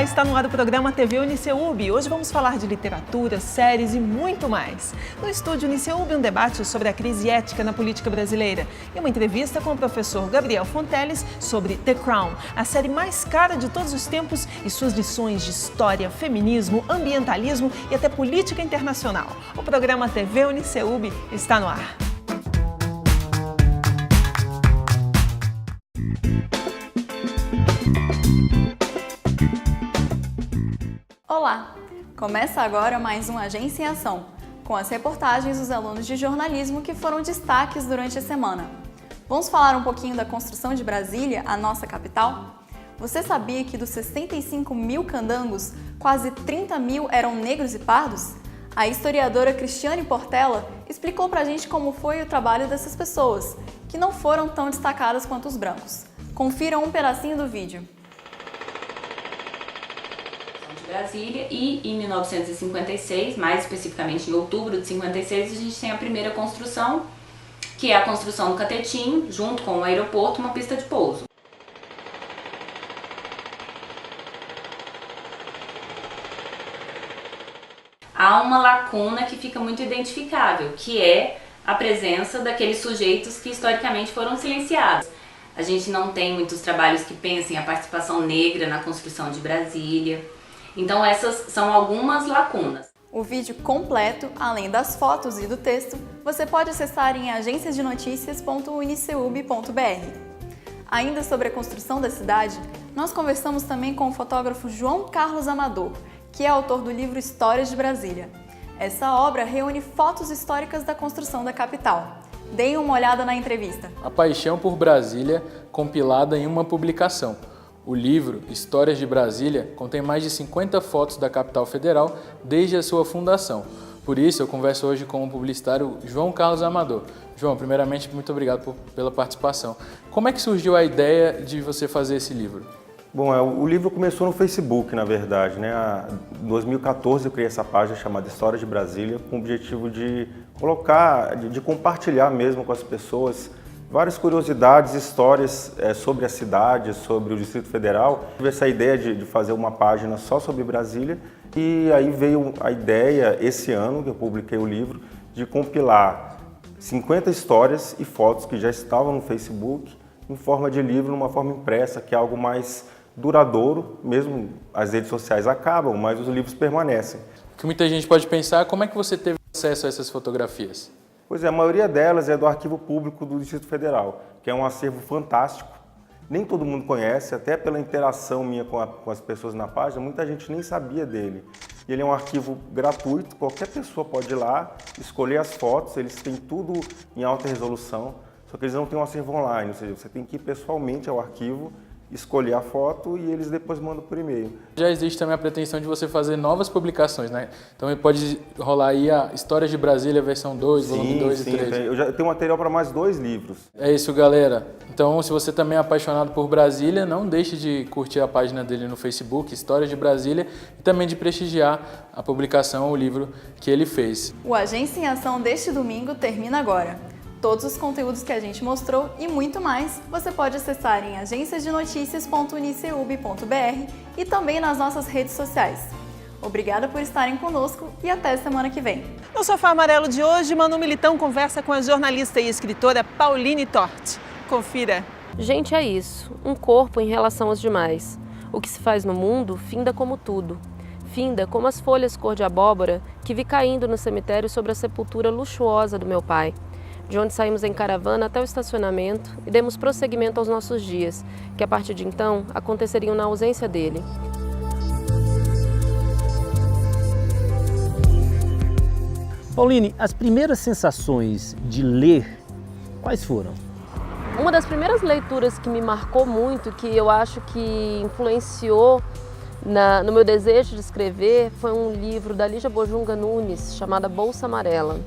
Olá, está no ar o programa TV Uniceub. Hoje vamos falar de literatura, séries e muito mais. No estúdio Uniceub, um debate sobre a crise ética na política brasileira e uma entrevista com o professor Gabriel Fonteles sobre The Crown, a série mais cara de todos os tempos e suas lições de história, feminismo, ambientalismo e até política internacional. O programa TV Uniceub está no ar. Olá! Começa agora mais um Agência em Ação, com as reportagens dos alunos de jornalismo que foram destaques durante a semana. Vamos falar um pouquinho da construção de Brasília, a nossa capital? Você sabia que dos 65 mil candangos, quase 30 mil eram negros e pardos? A historiadora Cristiane Portela explicou pra gente como foi o trabalho dessas pessoas, que não foram tão destacadas quanto os brancos. Confiram um pedacinho do vídeo. Brasília, e em 1956, mais especificamente em outubro de 56, a gente tem a primeira construção, que é a construção do Catetinho, junto com o aeroporto, uma pista de pouso. Há uma lacuna que fica muito identificável, que é a presença daqueles sujeitos que historicamente foram silenciados. A gente não tem muitos trabalhos que pensem a participação negra na construção de Brasília. Então essas são algumas lacunas. O vídeo completo, além das fotos e do texto, você pode acessar em agenciasdenoticias.uniceub.br. Ainda sobre a construção da cidade, nós conversamos também com o fotógrafo João Carlos Amador, que é autor do livro Histórias de Brasília. Essa obra reúne fotos históricas da construção da capital. Deem uma olhada na entrevista. A paixão por Brasília compilada em uma publicação. O livro Histórias de Brasília contém mais de 50 fotos da capital federal desde a sua fundação. Por isso, eu converso hoje com o publicitário João Carlos Amador. João, primeiramente, muito obrigado pela participação. Como é que surgiu a ideia de você fazer esse livro? Bom, o livro começou no Facebook, na verdade, né? Em 2014 eu criei essa página chamada Histórias de Brasília com o objetivo de colocar, de compartilhar mesmo com as pessoas várias curiosidades, histórias sobre a cidade, sobre o Distrito Federal. Tive essa ideia de fazer uma página só sobre Brasília e aí veio a ideia, esse ano que eu publiquei o livro, de compilar 50 histórias e fotos que já estavam no Facebook em forma de livro, numa forma impressa, que é algo mais duradouro. Mesmo as redes sociais acabam, mas os livros permanecem. O que muita gente pode pensar, como é que você teve acesso a essas fotografias? Pois é, a maioria delas é do Arquivo Público do Distrito Federal, que é um acervo fantástico. Nem todo mundo conhece, até pela interação minha com as pessoas na página, muita gente nem sabia dele. E ele é um arquivo gratuito, qualquer pessoa pode ir lá, escolher as fotos, eles têm tudo em alta resolução, só que eles não têm um acervo online, ou seja, você tem que ir pessoalmente ao arquivo, escolher a foto e eles depois mandam por e-mail. Já existe também a pretensão de você fazer novas publicações, né? Então pode rolar aí a Histórias de Brasília versão 2, volume 2 e 3. Eu já tenho material para mais 2 livros. É isso, galera. Então, se você também é apaixonado por Brasília, não deixe de curtir a página dele no Facebook, Histórias de Brasília, e também de prestigiar a publicação, o livro que ele fez. O Agência em Ação deste domingo termina agora. Todos os conteúdos que a gente mostrou e muito mais você pode acessar em agenciasdenoticias.uniceub.br e também nas nossas redes sociais. Obrigada por estarem conosco e até semana que vem. No Sofá Amarelo de hoje, Manu Militão conversa com a jornalista e escritora Pauline Torti. Confira. Gente, é isso. Um corpo em relação aos demais. O que se faz no mundo finda como tudo. Finda como as folhas cor de abóbora que vi caindo no cemitério sobre a sepultura luxuosa do meu pai, de onde saímos em caravana até o estacionamento e demos prosseguimento aos nossos dias, que a partir de então aconteceriam na ausência dele. Pauline, as primeiras sensações de ler, quais foram? Uma das primeiras leituras que me marcou muito, que eu acho que influenciou no meu desejo de escrever, foi um livro da Lígia Bojunga Nunes, chamado Bolsa Amarela.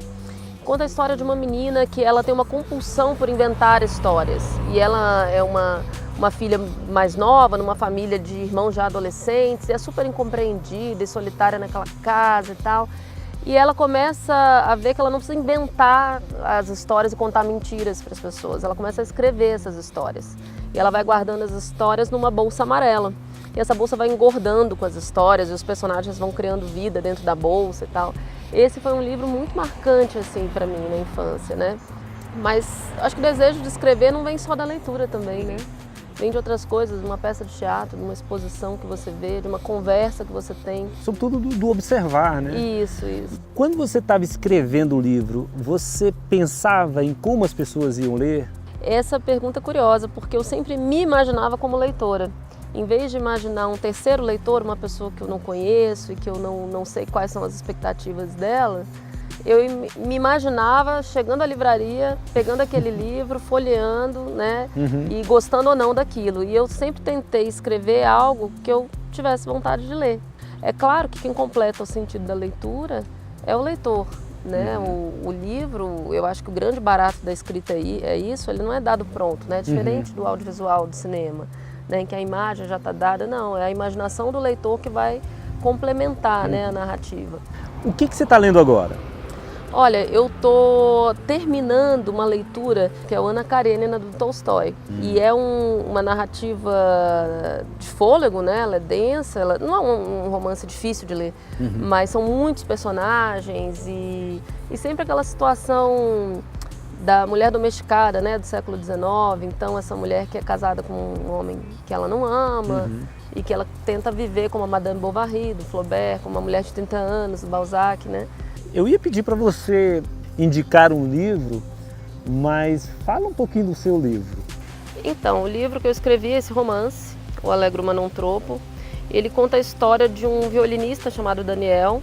Conta a história de uma menina que ela tem uma compulsão por inventar histórias. E ela é uma filha mais nova, numa família de irmãos já adolescentes, e é super incompreendida e solitária naquela casa e tal. E ela começa a ver que ela não precisa inventar as histórias e contar mentiras para as pessoas. Ela começa a escrever essas histórias. E ela vai guardando as histórias numa bolsa amarela. e essa bolsa vai engordando com as histórias e os personagens vão criando vida dentro da bolsa e tal. Esse foi um livro muito marcante assim para mim na infância, né? Mas acho que o desejo de escrever não vem só da leitura também, né? Vem de outras coisas, de uma peça de teatro, de uma exposição que você vê, de uma conversa que você tem. Sobretudo do observar, né? Isso. Quando você estava escrevendo o livro, você pensava em como as pessoas iam ler? Essa pergunta é curiosa, porque eu sempre me imaginava como leitora. Em vez de imaginar um terceiro leitor, uma pessoa que eu não conheço e que eu não sei quais são as expectativas dela, eu me imaginava chegando à livraria, pegando aquele livro, folheando, né, e gostando ou não daquilo. E eu sempre tentei escrever algo que eu tivesse vontade de ler. É claro que quem completa o sentido da leitura é o leitor, né? O livro, eu acho que o grande barato da escrita é isso, ele não é dado pronto, né? Diferente do audiovisual, do cinema, né, em que a imagem já está dada, não, é a imaginação do leitor que vai complementar, né, a narrativa. O que você está lendo agora? Olha, eu estou terminando uma leitura que é o Ana Karenina, do Tolstói. E é uma narrativa de fôlego, né? Ela é densa, ela não é um romance difícil de ler, mas são muitos personagens e sempre aquela situação da mulher domesticada, né? Do século XIX. Então, essa mulher que é casada com um homem que ela não ama e que ela tenta viver como a Madame Bovary, do Flaubert, como uma mulher de 30 anos, do Balzac, né? Eu ia pedir para você indicar um livro, mas fala um pouquinho do seu livro. Então, o livro que eu escrevi, esse romance, O Allegro ma non troppo, ele conta a história de um violinista chamado Daniel.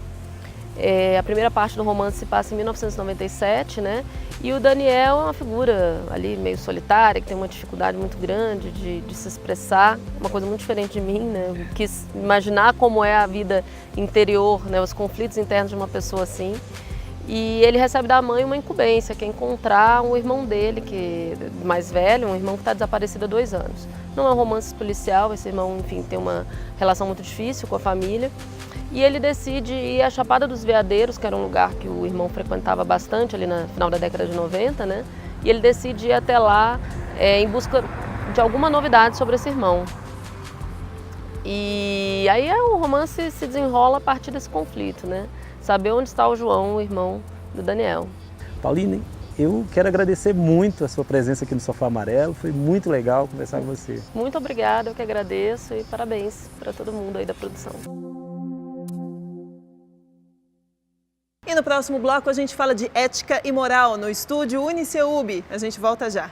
A primeira parte do romance se passa em 1997, né? E o Daniel é uma figura ali meio solitária, que tem uma dificuldade muito grande de se expressar, uma coisa muito diferente de mim, né? Eu quis imaginar como é a vida interior, né? Os conflitos internos de uma pessoa assim. E ele recebe da mãe uma incumbência, que é encontrar um irmão dele, que é mais velho, um irmão que está desaparecido há 2 anos. Não é um romance policial, esse irmão, enfim, tem uma relação muito difícil com a família. E ele decide ir à Chapada dos Veadeiros, que era um lugar que o irmão frequentava bastante ali no final da década de 90, né? E ele decide ir até lá em busca de alguma novidade sobre esse irmão. E aí o romance se desenrola a partir desse conflito, né? Saber onde está o João, o irmão do Daniel. Pauline, eu quero agradecer muito a sua presença aqui no Sofá Amarelo, foi muito legal conversar com você. Muito obrigada, eu que agradeço e parabéns para todo mundo aí da produção. E no próximo bloco a gente fala de ética e moral no estúdio UniCeub. A gente volta já.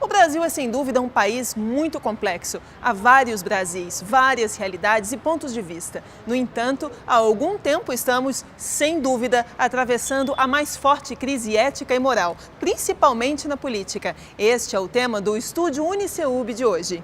O Brasil é sem dúvida um país muito complexo. Há vários Brasis, várias realidades e pontos de vista. No entanto, há algum tempo estamos, sem dúvida, atravessando a mais forte crise ética e moral, principalmente na política. Este é o tema do estúdio UniCeub de hoje.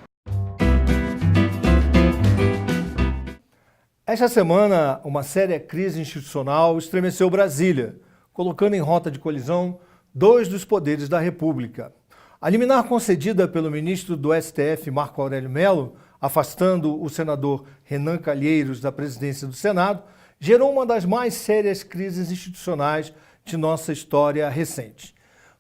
Esta semana, uma séria crise institucional estremeceu Brasília, colocando em rota de colisão 2 dos poderes da República. A liminar concedida pelo ministro do STF, Marco Aurélio Mello, afastando o senador Renan Calheiros da presidência do Senado, gerou uma das mais sérias crises institucionais de nossa história recente.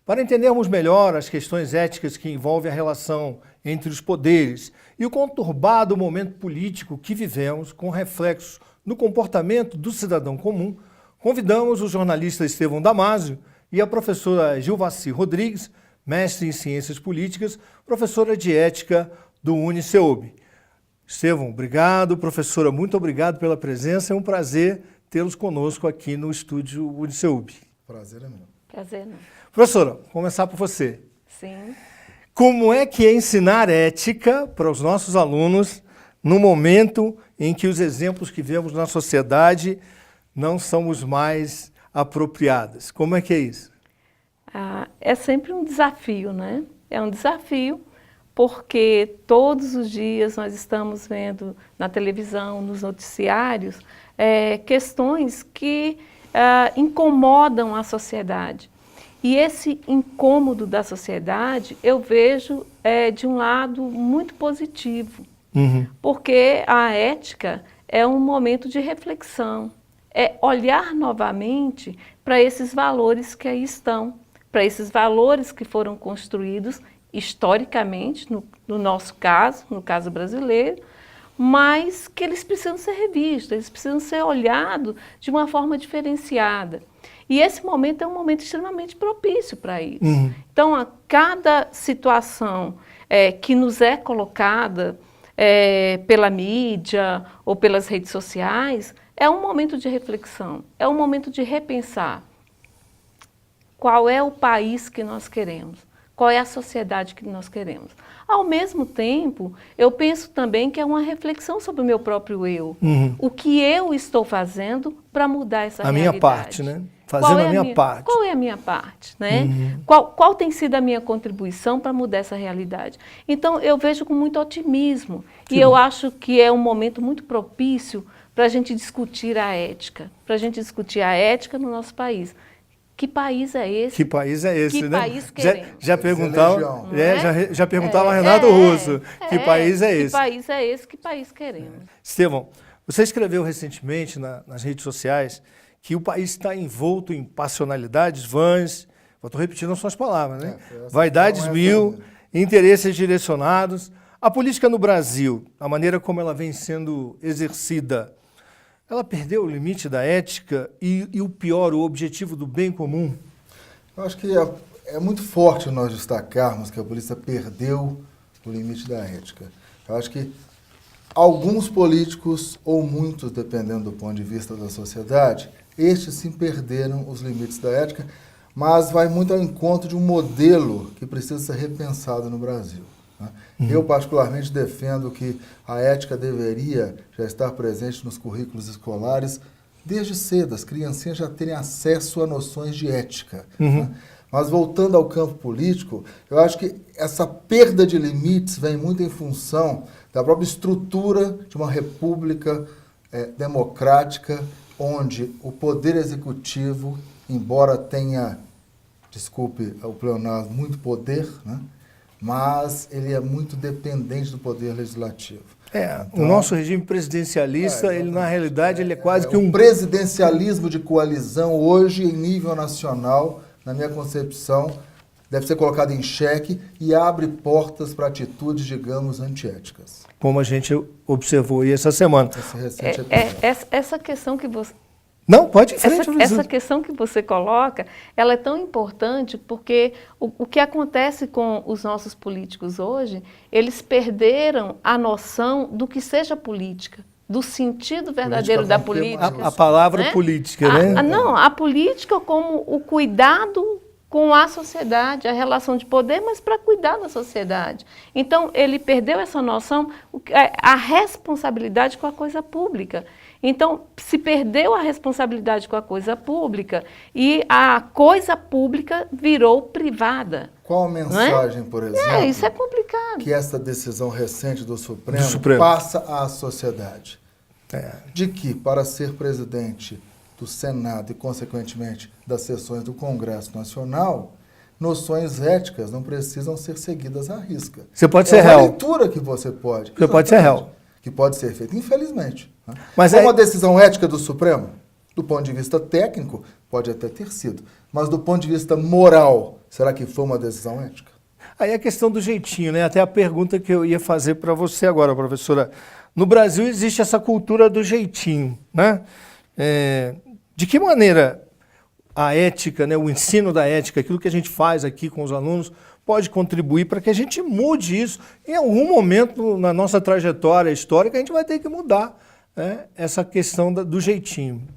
Para entendermos melhor as questões éticas que envolvem a relação entre os poderes e o conturbado momento político que vivemos, com reflexos no comportamento do cidadão comum, convidamos o jornalista Estevão Damasio e a professora Gilvaci Rodrigues, mestre em Ciências Políticas, professora de Ética do UniCeub. Estevão, obrigado. Professora, muito obrigado pela presença. É um prazer tê-los conosco aqui no estúdio UniCeub. Prazer é meu. Prazer, não. Professora, vou começar por você. Sim. Como é que é ensinar ética para os nossos alunos no momento em que os exemplos que vemos na sociedade não são os mais apropriados? Como é que é isso? É sempre um desafio, né? É um desafio porque todos os dias nós estamos vendo na televisão, nos noticiários, questões que incomodam a sociedade. E esse incômodo da sociedade eu vejo de um lado muito positivo, porque a ética é um momento de reflexão, é olhar novamente para esses valores que aí estão, para esses valores que foram construídos historicamente, no nosso caso, no caso brasileiro, mas que eles precisam ser revistos, eles precisam ser olhados de uma forma diferenciada. E esse momento é um momento extremamente propício para isso. Então, a cada situação que nos é colocada pela mídia ou pelas redes sociais, é um momento de reflexão, é um momento de repensar qual é o país que nós queremos, qual é a sociedade que nós queremos. Ao mesmo tempo, eu penso também que é uma reflexão sobre o meu próprio eu. O que eu estou fazendo para mudar essa realidade. A minha parte, né? Fazendo a minha parte. Qual é a minha parte, né? Qual tem sido a minha contribuição para mudar essa realidade? Então, eu vejo com muito otimismo. E eu acho que é um momento muito propício para a gente discutir a ética. Para a gente discutir a ética no nosso país. Que país é esse? Que país é esse, que né? País queremos? Já perguntava, já perguntava Renato Russo, que país é esse? Que país é esse? Que país queremos? Estevão, você escreveu recentemente nas redes sociais que o país está envolto em passionalidades vãs, estou repetindo as suas palavras, né? Vaidades mil, interesses direcionados. A política no Brasil, a maneira como ela vem sendo exercida, ela perdeu o limite da ética e o pior, o objetivo do bem comum? Eu acho que é muito forte nós destacarmos que a polícia perdeu o limite da ética. Eu acho que alguns políticos, ou muitos, dependendo do ponto de vista da sociedade, estes sim perderam os limites da ética, mas vai muito ao encontro de um modelo que precisa ser repensado no Brasil. Eu, particularmente, defendo que a ética deveria já estar presente nos currículos escolares desde cedo, as criancinhas já terem acesso a noções de ética. Mas, voltando ao campo político, eu acho que essa perda de limites vem muito em função da própria estrutura de uma república democrática, onde o poder executivo, embora tenha, desculpe o pleonasmo, muito poder, né? Mas ele é muito dependente do poder legislativo. Então, o nosso regime presidencialista, ele na realidade ele é quase que um presidencialismo de coalizão hoje em nível nacional, na minha concepção, deve ser colocado em xeque e abre portas para atitudes, digamos, antiéticas. Como a gente observou aí essa semana. Essa questão que você... Não, pode ir em frente. Essa questão que você coloca, ela é tão importante porque o que acontece com os nossos políticos hoje, eles perderam a noção do que seja política, do sentido verdadeiro da política. A palavra política, né? Não, a política como o cuidado com a sociedade, a relação de poder, mas para cuidar da sociedade. Então, ele perdeu essa noção, a responsabilidade com a coisa pública. Então, se perdeu a responsabilidade com a coisa pública e a coisa pública virou privada. Qual a mensagem, por exemplo, isso é complicado, que essa decisão recente do Supremo passa à sociedade? De que, para ser presidente do Senado e, consequentemente, das sessões do Congresso Nacional, noções éticas não precisam ser seguidas à risca. Você pode ser réu. É uma leitura que você pode. Você pode ser réu. Que pode ser feita, infelizmente. Mas uma decisão ética do Supremo, do ponto de vista técnico, pode até ter sido. Mas do ponto de vista moral, será que foi uma decisão ética? Aí a questão do jeitinho, né? Até a pergunta que eu ia fazer para você agora, professora. No Brasil existe essa cultura do jeitinho, né? De que maneira a ética, né, o ensino da ética, aquilo que a gente faz aqui com os alunos, pode contribuir para que a gente mude isso? Em algum momento na nossa trajetória histórica, a gente vai ter que mudar, né, essa questão do jeitinho.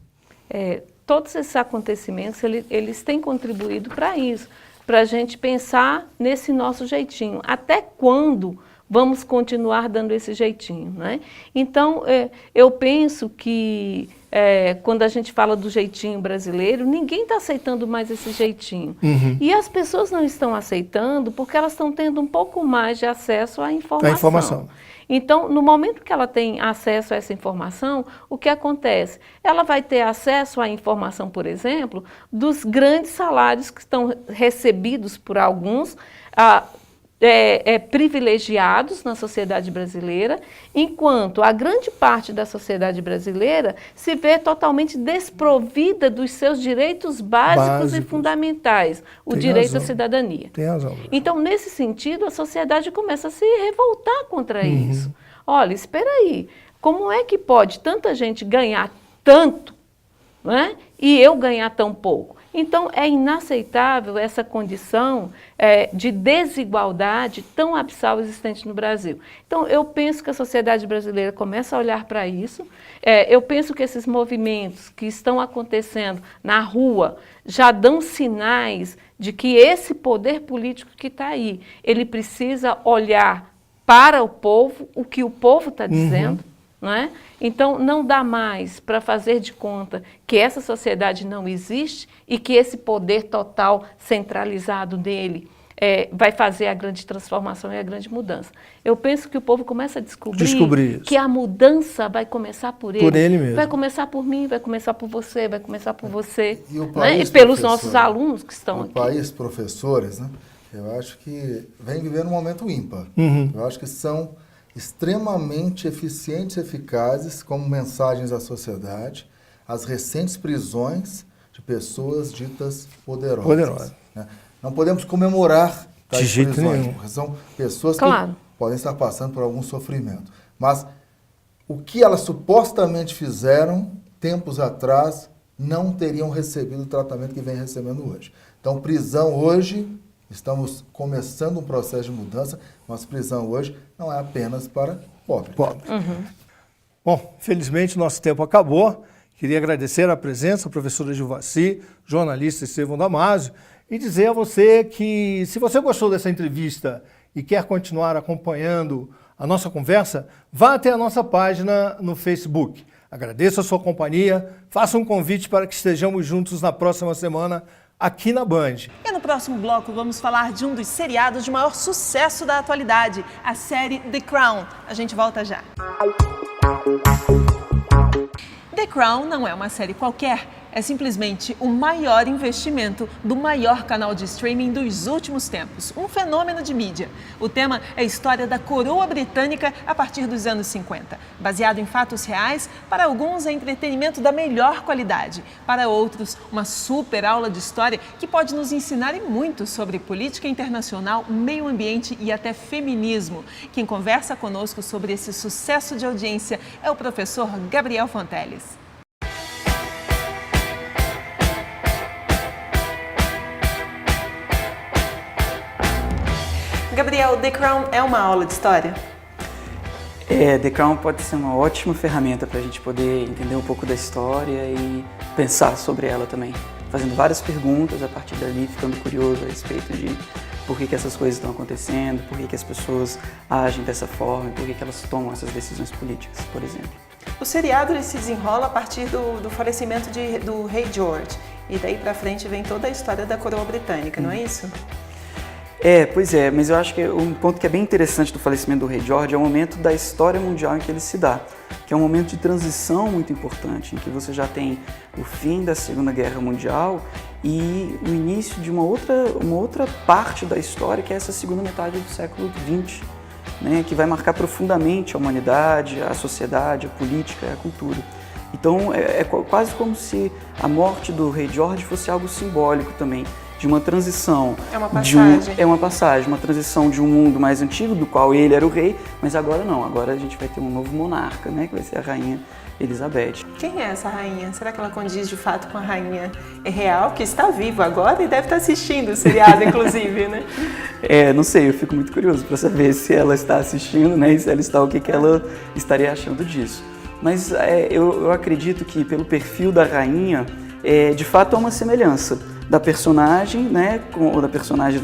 Todos esses acontecimentos, eles têm contribuído para isso, para a gente pensar nesse nosso jeitinho. Até quando vamos continuar dando esse jeitinho, né? Então, eu penso que quando a gente fala do jeitinho brasileiro, ninguém está aceitando mais esse jeitinho. E as pessoas não estão aceitando porque elas estão tendo um pouco mais de acesso à informação. Então, no momento que ela tem acesso a essa informação, o que acontece? Ela vai ter acesso à informação, por exemplo, dos grandes salários que estão recebidos por alguns, privilegiados na sociedade brasileira, enquanto a grande parte da sociedade brasileira se vê totalmente desprovida dos seus direitos básicos e fundamentais, o direito à cidadania. Tem razão. Então, nesse sentido, a sociedade começa a se revoltar contra isso. Olha, espera aí, como é que pode tanta gente ganhar tanto, né, e eu ganhar tão pouco? Então, é inaceitável essa condição de desigualdade tão abissal existente no Brasil. Então, eu penso que a sociedade brasileira começa a olhar para isso. Eu penso que esses movimentos que estão acontecendo na rua já dão sinais de que esse poder político que está aí, ele precisa olhar para o povo, o que o povo está dizendo. Né? Então, não dá mais para fazer de conta que essa sociedade não existe e que esse poder total centralizado dele vai fazer a grande transformação e a grande mudança. Eu penso que o povo começa a descobrir que a mudança vai começar por ele. Por ele mesmo. Vai começar por mim, vai começar por você, vai começar por você. E o né? país, E pelos nossos alunos que estão aqui. O país, professores, né? Eu acho que vem vivendo um momento ímpar. Eu acho que são extremamente eficientes e eficazes como mensagens à sociedade as recentes prisões de pessoas ditas poderosas. Né? Não podemos comemorar tais prisões, porque são pessoas que podem estar passando por algum sofrimento. Mas o que elas supostamente fizeram tempos atrás não teriam recebido o tratamento que vem recebendo hoje. Então, prisão hoje, estamos começando um processo de mudança, mas prisão hoje não é apenas para pobres. Bom, felizmente nosso tempo acabou. Queria agradecer a presença da professora Gilvaci, jornalista Estevão Damasio, e dizer a você que, se você gostou dessa entrevista e quer continuar acompanhando a nossa conversa, vá até a nossa página no Facebook. Agradeço a sua companhia, faça um convite para que estejamos juntos na próxima semana aqui na Band. E no próximo bloco vamos falar de um dos seriados de maior sucesso da atualidade, a série The Crown. A gente volta já. The Crown não é uma série qualquer, é simplesmente o maior investimento do maior canal de streaming dos últimos tempos, um fenômeno de mídia. O tema é a história da coroa britânica a partir dos anos 50. Baseado em fatos reais, para alguns é entretenimento da melhor qualidade, para outros uma super aula de história que pode nos ensinar muito sobre política internacional, meio ambiente e até feminismo. Quem conversa conosco sobre esse sucesso de audiência é o professor Gabriel Fonteles. Gabriel, The Crown é uma aula de história? The Crown pode ser uma ótima ferramenta para a gente poder entender um pouco da história e pensar sobre ela também, fazendo várias perguntas a partir dali, ficando curioso a respeito de por que essas coisas estão acontecendo, por que as pessoas agem dessa forma, por que elas tomam essas decisões políticas, por exemplo. O seriado ele se desenrola a partir do falecimento do rei George, e daí para frente vem toda a história da coroa britânica, não é isso? Pois é, mas eu acho que um ponto que é bem interessante do falecimento do rei George é o momento da história mundial em que ele se dá, que é um momento de transição muito importante, em que você já tem o fim da Segunda Guerra Mundial e o início de uma outra parte da história, que é essa segunda metade do século XX, né, que vai marcar profundamente a humanidade, a sociedade, a política e a cultura. Então é quase como se a morte do rei George fosse algo simbólico também, de uma transição. É uma passagem. É uma passagem, uma transição de um mundo mais antigo, do qual ele era o rei, mas agora não, agora a gente vai ter um novo monarca, né, que vai ser a rainha Elizabeth. Quem é essa rainha? Será que ela condiz de fato com a rainha real, que está viva agora e deve estar assistindo o seriado, inclusive, né? Não sei, eu fico muito curioso para saber se ela está assistindo, né, e se ela está, o que ela estaria achando disso. Mas eu acredito que pelo perfil da rainha, de fato há uma semelhança da personagem, né, da personagem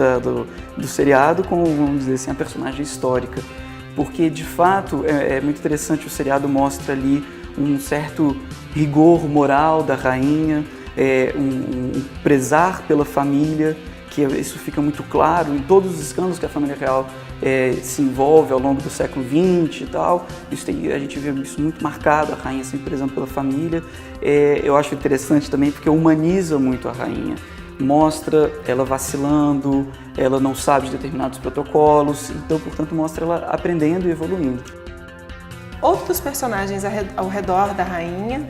do seriado com, vamos dizer assim, a personagem histórica. Porque, de fato, é muito interessante, o seriado mostra ali um certo rigor moral da rainha, um prezar pela família, que isso fica muito claro em todos os escândalos que a família real se envolve ao longo do século XX e tal. A gente vê isso muito marcado, a rainha sempre prezando pela família. Eu acho interessante também porque humaniza muito a rainha. mostra ela vacilando, ela não sabe de determinados protocolos, então, portanto, mostra ela aprendendo e evoluindo. Outros personagens ao redor da rainha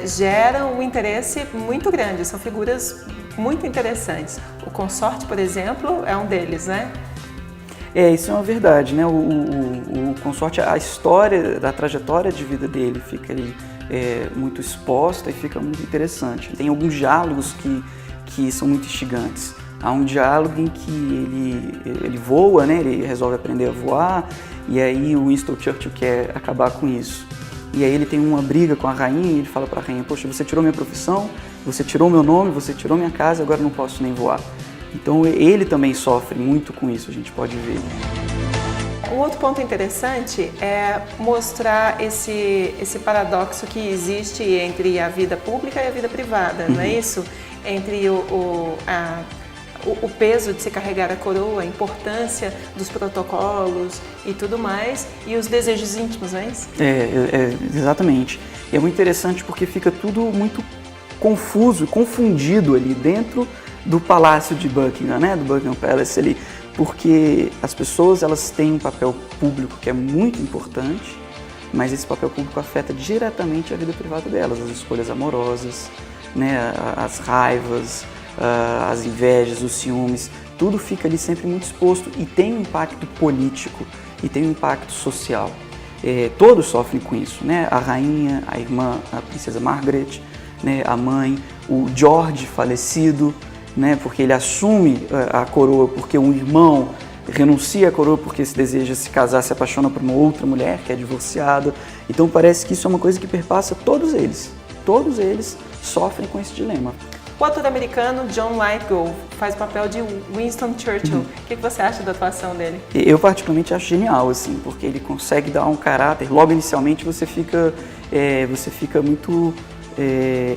geram um interesse muito grande, são figuras muito interessantes. O consorte, por exemplo, é um deles, né? Isso é uma verdade, né? O consorte, a história, a trajetória de vida dele fica ali muito exposta e fica muito interessante. Tem alguns diálogos que são muito instigantes. Há um diálogo em que ele voa, né? Ele resolve aprender a voar, e aí o Winston Churchill quer acabar com isso. E aí ele tem uma briga com a rainha e ele fala para a rainha: poxa, você tirou minha profissão, você tirou meu nome, você tirou minha casa, agora eu não posso nem voar. Então ele também sofre muito com isso, a gente pode ver. Um outro ponto interessante é mostrar esse paradoxo que existe entre a vida pública e a vida privada, não é isso? Entre o peso de se carregar a coroa, a importância dos protocolos e tudo mais, e os desejos íntimos, não é isso? Exatamente. E é muito interessante porque fica tudo muito confuso, confundido ali dentro do Palácio de Buckingham, né? Do Buckingham Palace ali, porque as pessoas elas têm um papel público que é muito importante, mas esse papel público afeta diretamente a vida privada delas, as escolhas amorosas, né? As raivas, as invejas, os ciúmes, tudo fica ali sempre muito exposto e tem um impacto político e tem um impacto social. Todos sofrem com isso, né? A rainha, a irmã, a princesa Margaret, né? A mãe, o George falecido, né? Porque ele assume a coroa porque um irmão renuncia à coroa porque se deseja se casar, se apaixona por uma outra mulher que é divorciada. Então parece que isso é uma coisa que perpassa todos eles. Todos eles sofrem com esse dilema. O ator americano John Lithgow faz o papel de Winston Churchill. O que você acha da atuação dele? Eu particularmente acho genial, assim, porque ele consegue dar um caráter. Logo inicialmente você fica muito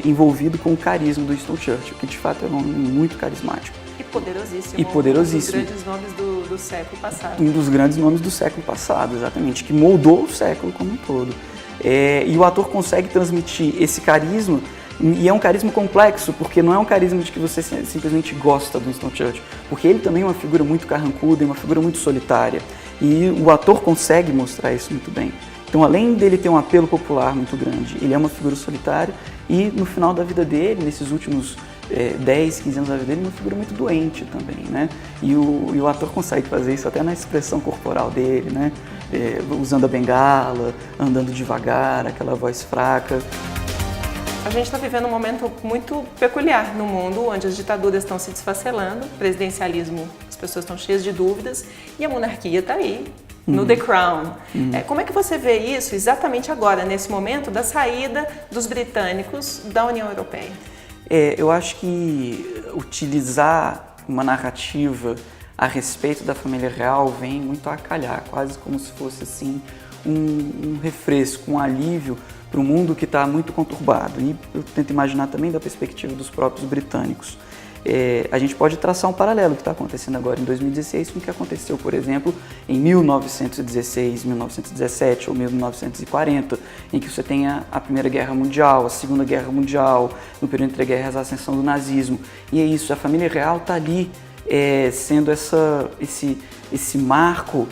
envolvido com o carisma do Winston Churchill, que de fato é um homem muito carismático. E poderosíssimo. E poderosíssimo. Um dos grandes nomes do século passado. Um dos grandes nomes do século passado, exatamente, que moldou o século como um todo. E o ator consegue transmitir esse carisma. E é um carisma complexo, porque não é um carisma de que você simplesmente gosta do Winston Churchill, porque ele também é uma figura muito carrancuda, uma figura muito solitária, e o ator consegue mostrar isso muito bem. Então, além dele ter um apelo popular muito grande, ele é uma figura solitária e no final da vida dele, nesses últimos 10, 15 anos da vida dele, uma figura muito doente também, né? E o ator consegue fazer isso até na expressão corporal dele, né? Usando a bengala, andando devagar, aquela voz fraca. A gente está vivendo um momento muito peculiar no mundo, onde as ditaduras estão se desfacelando, o presidencialismo, as pessoas estão cheias de dúvidas, e a monarquia está aí, no The Crown. Como é que você vê isso exatamente agora, nesse momento da saída dos britânicos da União Europeia? Eu acho que utilizar uma narrativa a respeito da família real vem muito a calhar, quase como se fosse assim um refresco, um alívio para um mundo que está muito conturbado. E eu tento imaginar também da perspectiva dos próprios britânicos. A gente pode traçar um paralelo que está acontecendo agora em 2016 com o que aconteceu, por exemplo, em 1916, 1917 ou 1940, em que você tem a Primeira Guerra Mundial, a Segunda Guerra Mundial, no período entre guerras, a ascensão do nazismo. E é isso, a família real está ali sendo esse marco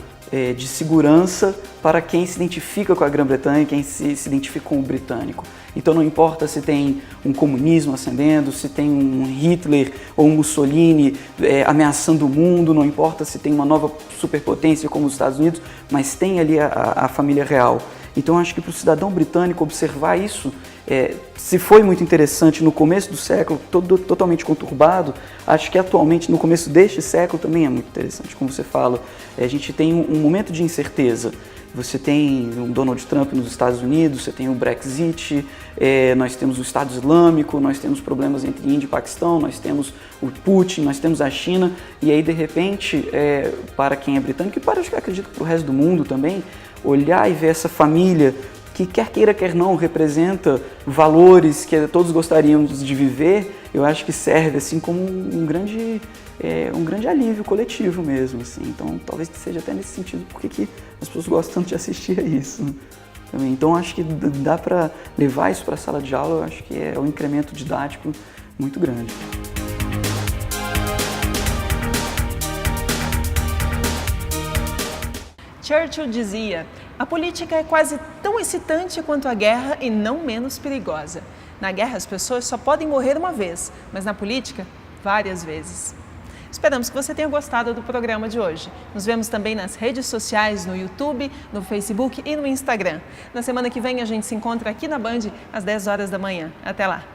de segurança para quem se identifica com a Grã-Bretanha, quem se identifica com o britânico. Então não importa se tem um comunismo ascendendo, se tem um Hitler ou um Mussolini ameaçando o mundo, não importa se tem uma nova superpotência como os Estados Unidos, mas tem ali a família real. Então acho que para o cidadão britânico observar isso, se foi muito interessante no começo do século, totalmente conturbado, acho que atualmente no começo deste século também é muito interessante. Como você fala, a gente tem um momento de incerteza. Você tem o Donald Trump nos Estados Unidos, você tem o Brexit, nós temos o Estado Islâmico, nós temos problemas entre Índia e Paquistão, nós temos o Putin, nós temos a China, e aí de repente, para quem é britânico e para, acredito que para o resto do mundo também, olhar e ver essa família que quer queira, quer não, representa valores que todos gostaríamos de viver, eu acho que serve assim como um grande alívio coletivo mesmo, assim. Então talvez seja até nesse sentido porque que as pessoas gostam tanto de assistir a isso, né? Também. Então acho que dá para levar isso para a sala de aula, eu acho que é um incremento didático muito grande. Churchill dizia: a política é quase tão excitante quanto a guerra e não menos perigosa. Na guerra as pessoas só podem morrer uma vez, mas na política, várias vezes. Esperamos que você tenha gostado do programa de hoje. Nos vemos também nas redes sociais, no YouTube, no Facebook e no Instagram. Na semana que vem a gente se encontra aqui na Band às 10 horas da manhã. Até lá!